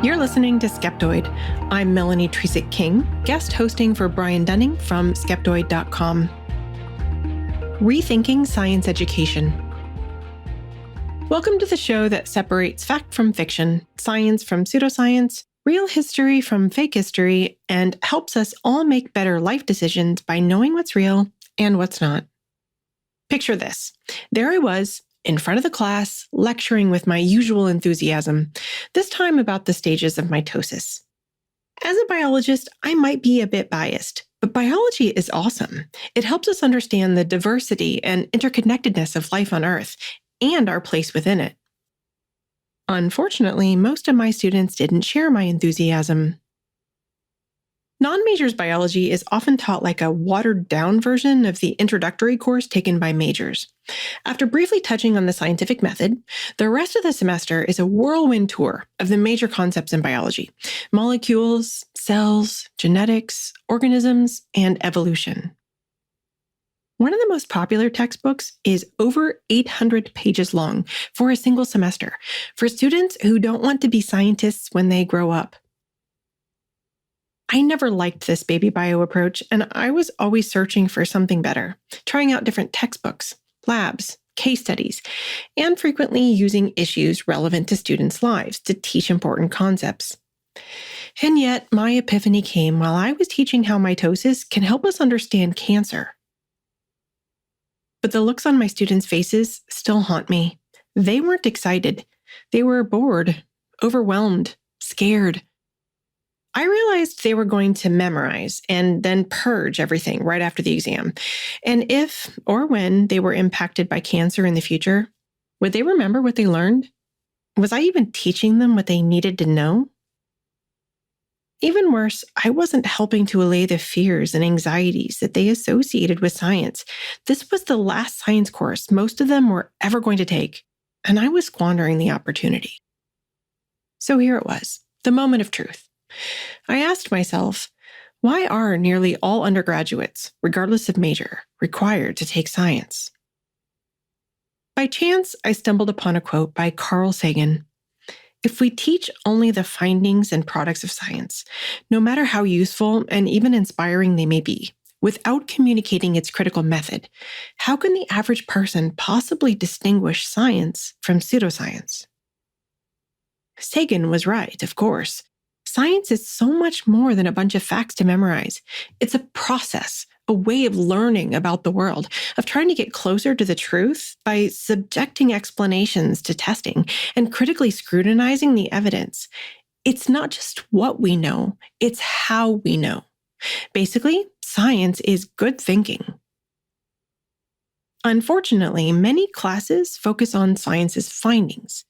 You're listening to Skeptoid. I'm Melanie Tresick-King, guest hosting for Brian Dunning from Skeptoid.com. Rethinking Science Education. Welcome to the show that separates fact from fiction, science from pseudoscience, real history from fake history, and helps us all make better life decisions by knowing what's real and what's not. Picture this. There I was, in front of the class, lecturing with my usual enthusiasm, this time about the stages of mitosis. As a biologist, I might be a bit biased, but biology is awesome. It helps us understand the diversity and interconnectedness of life on Earth and our place within it. Unfortunately, most of my students didn't share my enthusiasm. Non-majors biology is often taught like a watered-down version of the introductory course taken by majors. After briefly touching on the scientific method, the rest of the semester is a whirlwind tour of the major concepts in biology: molecules, cells, genetics, organisms, and evolution. One of the most popular textbooks is over 800 pages long for a single semester for students who don't want to be scientists when they grow up. I never liked this baby bio approach, and I was always searching for something better, trying out different textbooks, labs, case studies, and frequently using issues relevant to students' lives to teach important concepts. And yet, my epiphany came while I was teaching how mitosis can help us understand cancer. But the looks on my students' faces still haunt me. They weren't excited. They were bored, overwhelmed, scared. I realized they were going to memorize and then purge everything right after the exam. And if or when they were impacted by cancer in the future, would they remember what they learned? Was I even teaching them what they needed to know? Even worse, I wasn't helping to allay the fears and anxieties that they associated with science. This was the last science course most of them were ever going to take, and I was squandering the opportunity. So here it was, the moment of truth. I asked myself, why are nearly all undergraduates, regardless of major, required to take science? By chance, I stumbled upon a quote by Carl Sagan. If we teach only the findings and products of science, no matter how useful and even inspiring they may be, without communicating its critical method, how can the average person possibly distinguish science from pseudoscience? Sagan was right, of course. Science is so much more than a bunch of facts to memorize. It's a process, a way of learning about the world, of trying to get closer to the truth by subjecting explanations to testing and critically scrutinizing the evidence. It's not just what we know, it's how we know. Basically, science is good thinking. Unfortunately, many classes focus on science's findings.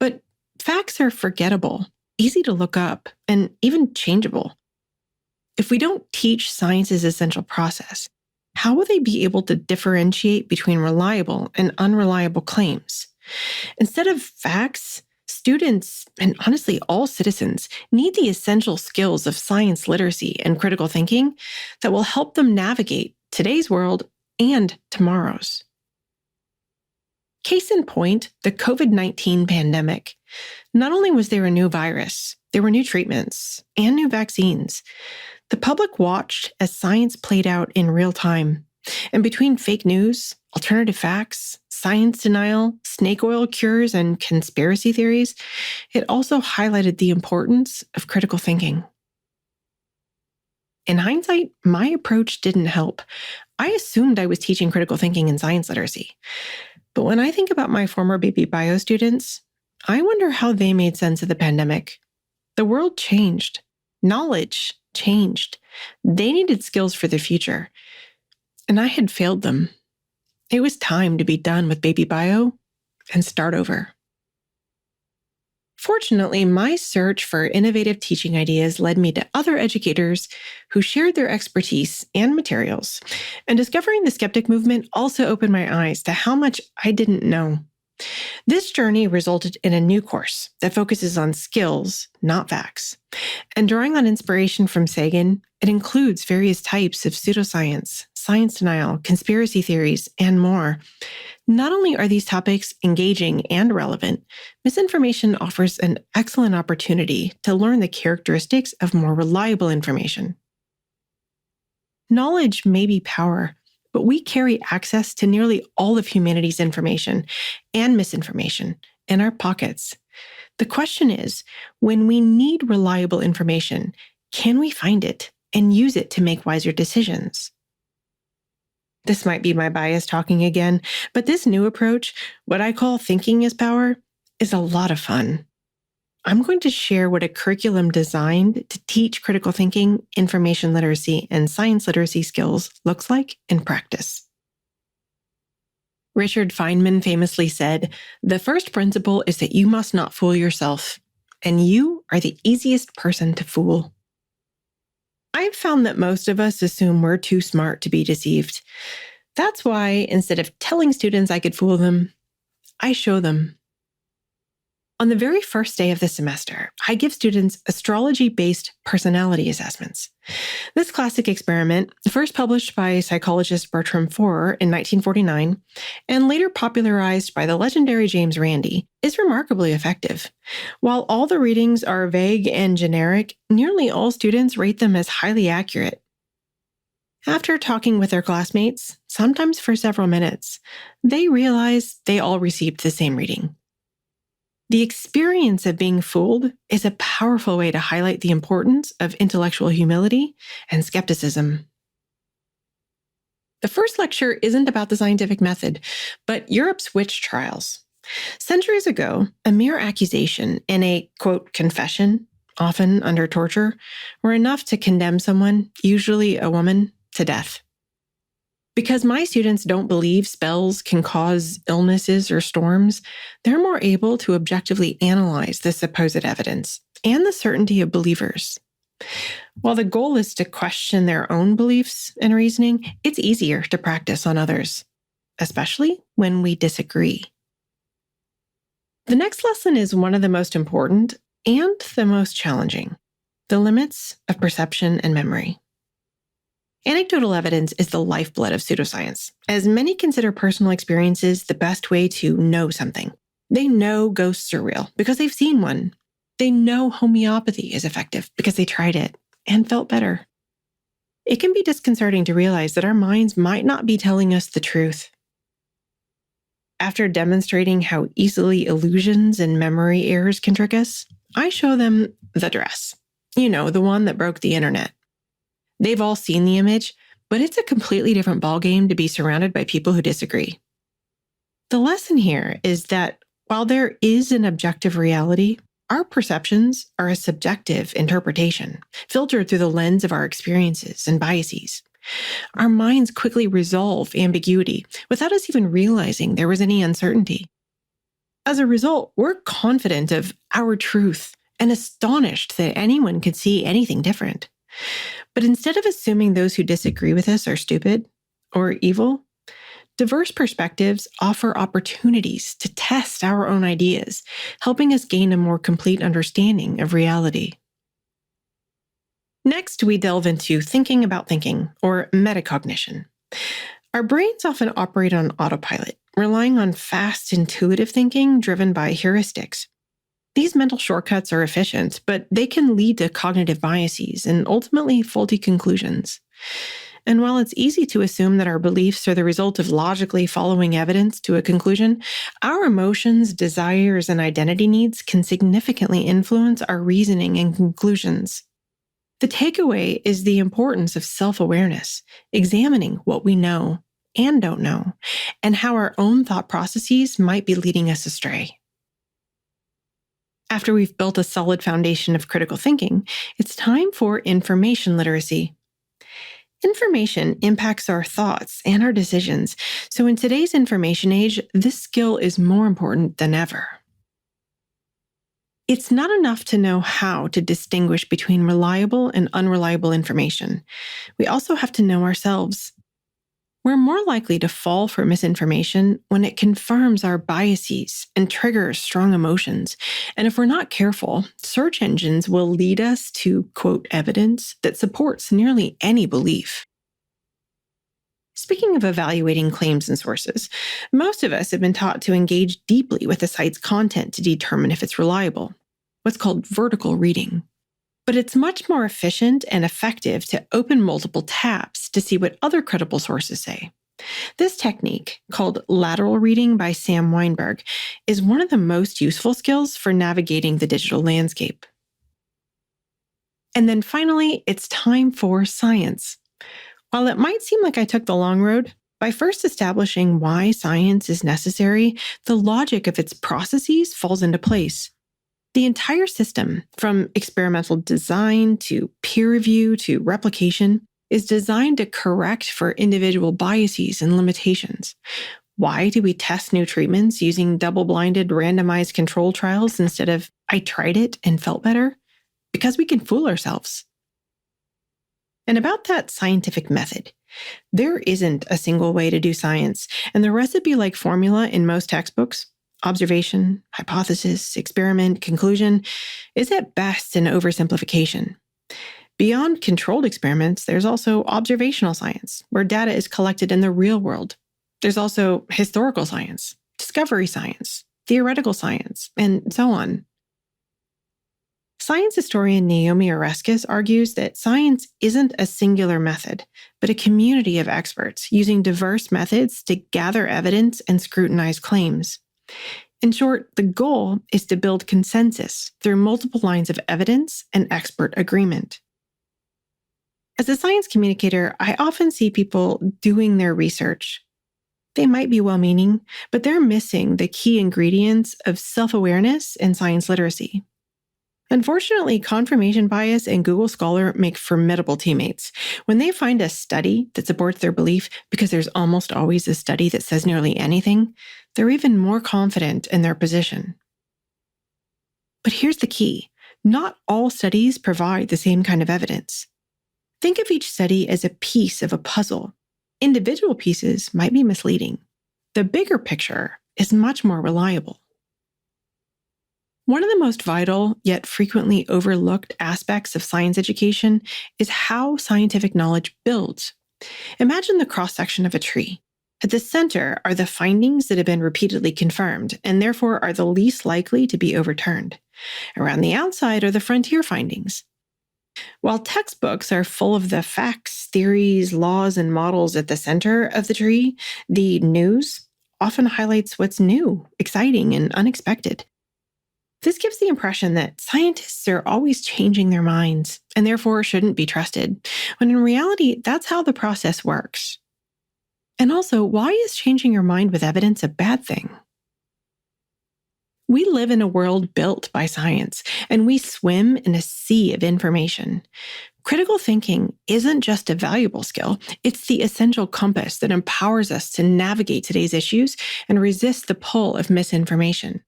But facts are forgettable, easy to look up, and even changeable. If we don't teach science's essential process, how will they be able to differentiate between reliable and unreliable claims? Instead of facts, students, and honestly all citizens, need the essential skills of science literacy and critical thinking that will help them navigate today's world and tomorrow's. Case in point, the COVID-19 pandemic. Not only was there a new virus, there were new treatments and new vaccines. The public watched as science played out in real time. And between fake news, alternative facts, science denial, snake oil cures, and conspiracy theories, it also highlighted the importance of critical thinking. In hindsight, my approach didn't help. I assumed I was teaching critical thinking and science literacy. But when I think about my former baby bio students, I wonder how they made sense of the pandemic. The world changed. Knowledge changed. They needed skills for the future. And I had failed them. It was time to be done with baby bio and start over. Fortunately, my search for innovative teaching ideas led me to other educators who shared their expertise and materials. And discovering the skeptic movement also opened my eyes to how much I didn't know. This journey resulted in a new course that focuses on skills, not facts. And drawing on inspiration from Sagan, it includes various types of pseudoscience, science denial, conspiracy theories, and more. Not only are these topics engaging and relevant, misinformation offers an excellent opportunity to learn the characteristics of more reliable information. Knowledge may be power, but we carry access to nearly all of humanity's information and misinformation in our pockets. The question is, when we need reliable information, can we find it and use it to make wiser decisions? This might be my bias talking again, but this new approach, what I call thinking is power, is a lot of fun. I'm going to share what a curriculum designed to teach critical thinking, information literacy, and science literacy skills looks like in practice. Richard Feynman famously said, "The first principle is that you must not fool yourself, and you are the easiest person to fool." I've found that most of us assume we're too smart to be deceived. That's why, instead of telling students I could fool them, I show them. On the very first day of the semester, I give students astrology-based personality assessments. This classic experiment, first published by psychologist Bertram Forer in 1949, and later popularized by the legendary James Randi, is remarkably effective. While all the readings are vague and generic, nearly all students rate them as highly accurate. After talking with their classmates, sometimes for several minutes, they realize they all received the same reading. The experience of being fooled is a powerful way to highlight the importance of intellectual humility and skepticism. The first lecture isn't about the scientific method, but Europe's witch trials. Centuries ago, a mere accusation and a, quote, confession, often under torture, were enough to condemn someone, usually a woman, to death. Because my students don't believe spells can cause illnesses or storms, they're more able to objectively analyze the supposed evidence and the certainty of believers. While the goal is to question their own beliefs and reasoning, it's easier to practice on others, especially when we disagree. The next lesson is one of the most important and the most challenging: the limits of perception and memory. Anecdotal evidence is the lifeblood of pseudoscience, as many consider personal experiences the best way to know something. They know ghosts are real because they've seen one. They know homeopathy is effective because they tried it and felt better. It can be disconcerting to realize that our minds might not be telling us the truth. After demonstrating how easily illusions and memory errors can trick us, I show them the dress. You know, the one that broke the internet. They've all seen the image, but it's a completely different ballgame to be surrounded by people who disagree. The lesson here is that while there is an objective reality, our perceptions are a subjective interpretation, filtered through the lens of our experiences and biases. Our minds quickly resolve ambiguity without us even realizing there was any uncertainty. As a result, we're confident of our truth and astonished that anyone could see anything different. But instead of assuming those who disagree with us are stupid or evil, diverse perspectives offer opportunities to test our own ideas, helping us gain a more complete understanding of reality. Next, we delve into thinking about thinking, or metacognition. Our brains often operate on autopilot, relying on fast, intuitive thinking driven by heuristics. These mental shortcuts are efficient, but they can lead to cognitive biases and ultimately faulty conclusions. And while it's easy to assume that our beliefs are the result of logically following evidence to a conclusion, our emotions, desires, and identity needs can significantly influence our reasoning and conclusions. The takeaway is the importance of self-awareness, examining what we know and don't know, and how our own thought processes might be leading us astray. After we've built a solid foundation of critical thinking, it's time for information literacy. Information impacts our thoughts and our decisions, so in today's information age, this skill is more important than ever. It's not enough to know how to distinguish between reliable and unreliable information. We also have to know ourselves. We're more likely to fall for misinformation when it confirms our biases and triggers strong emotions. And if we're not careful, search engines will lead us to, quote, evidence that supports nearly any belief. Speaking of evaluating claims and sources, most of us have been taught to engage deeply with a site's content to determine if it's reliable, what's called vertical reading. But it's much more efficient and effective to open multiple tabs to see what other credible sources say. This technique, called lateral reading by Sam Weinberg, is one of the most useful skills for navigating the digital landscape. And then finally, it's time for science. While it might seem like I took the long road, by first establishing why science is necessary, the logic of its processes falls into place. The entire system, from experimental design to peer review to replication, is designed to correct for individual biases and limitations. Why do we test new treatments using double-blinded randomized control trials instead of I tried it and felt better? Because we can fool ourselves. And about that scientific method, there isn't a single way to do science, and the recipe-like formula in most textbooks, observation, hypothesis, experiment, conclusion, is at best an oversimplification. Beyond controlled experiments, there's also observational science, where data is collected in the real world. There's also historical science, discovery science, theoretical science, and so on. Science historian Naomi Oreskes argues that science isn't a singular method, but a community of experts using diverse methods to gather evidence and scrutinize claims. In short, the goal is to build consensus through multiple lines of evidence and expert agreement. As a science communicator, I often see people doing their research. They might be well-meaning, but they're missing the key ingredients of self-awareness and science literacy. Unfortunately, confirmation bias and Google Scholar make formidable teammates. When they find a study that supports their belief, because there's almost always a study that says nearly anything, they're even more confident in their position. But here's the key. Not all studies provide the same kind of evidence. Think of each study as a piece of a puzzle. Individual pieces might be misleading. The bigger picture is much more reliable. One of the most vital, yet frequently overlooked aspects of science education is how scientific knowledge builds. Imagine the cross-section of a tree. At the center are the findings that have been repeatedly confirmed, and therefore are the least likely to be overturned. Around the outside are the frontier findings. While textbooks are full of the facts, theories, laws, and models at the center of the tree, the news often highlights what's new, exciting, and unexpected. This gives the impression that scientists are always changing their minds and therefore shouldn't be trusted, when in reality, that's how the process works. And also, why is changing your mind with evidence a bad thing? We live in a world built by science, and we swim in a sea of information. Critical thinking isn't just a valuable skill, it's the essential compass that empowers us to navigate today's issues and resist the pull of misinformation.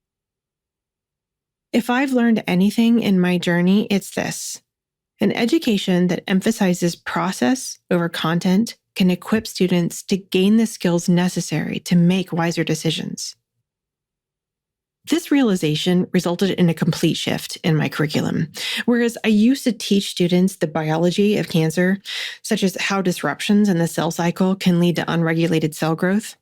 If I've learned anything in my journey, it's this. An education that emphasizes process over content can equip students to gain the skills necessary to make wiser decisions. This realization resulted in a complete shift in my curriculum. Whereas I used to teach students the biology of cancer, such as how disruptions in the cell cycle can lead to unregulated cell growth,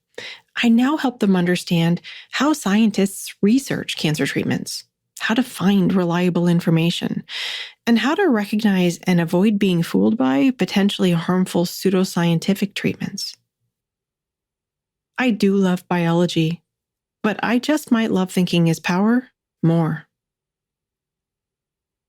I now help them understand how scientists research cancer treatments, how to find reliable information, and how to recognize and avoid being fooled by potentially harmful pseudoscientific treatments. I do love biology, but I just might love thinking is power more.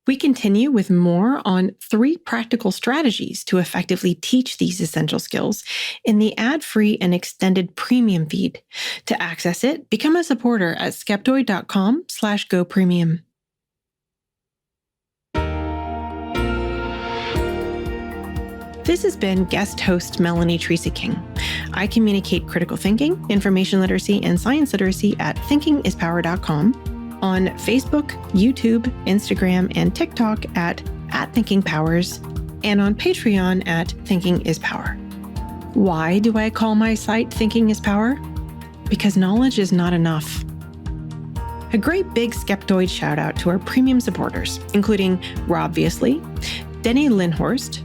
We continue with more on 3 practical strategies to effectively teach these essential skills in the ad-free and extended premium feed. To access it, become a supporter at skeptoid.com/gopremium. This has been guest host Melanie Treese-King. I communicate critical thinking, information literacy, and science literacy at thinkingispower.com. on Facebook, YouTube, Instagram, and TikTok at @ThinkingPowers, and on Patreon at Thinking is Power. Why do I call my site Thinking is Power? Because knowledge is not enough. A great big Skeptoid shout out to our premium supporters, including Robviously, Denny Lindhorst,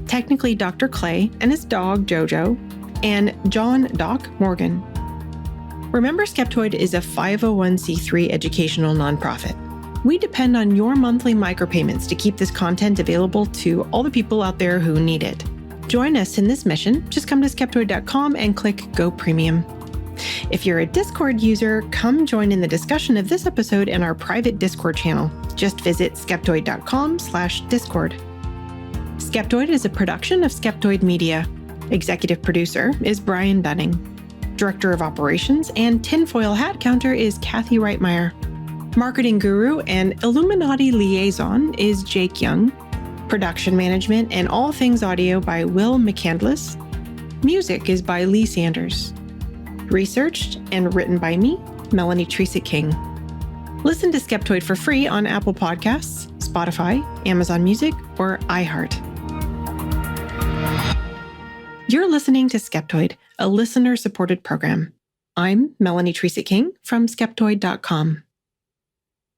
Technically Dr. Clay and his dog Jojo, and John Doc Morgan. Remember, Skeptoid is a 501c3 educational nonprofit. We depend on your monthly micropayments to keep this content available to all the people out there who need it. Join us in this mission. Just come to skeptoid.com and click Go Premium. If you're a Discord user, come join in the discussion of this episode in our private Discord channel. Just visit skeptoid.com/discord. Skeptoid is a production of Skeptoid Media. Executive producer is Brian Dunning. Director of Operations and Tinfoil Hat Counter is Kathy Reitmeyer. Marketing guru and Illuminati liaison is Jake Young. Production management and all things audio by Will McCandless. Music is by Lee Sanders. Researched and written by me, Melanie Teresa King. Listen to Skeptoid for free on Apple Podcasts, Spotify, Amazon Music, or iHeart. You're listening to Skeptoid, a listener-supported program. I'm Melanie Teresa King from Skeptoid.com.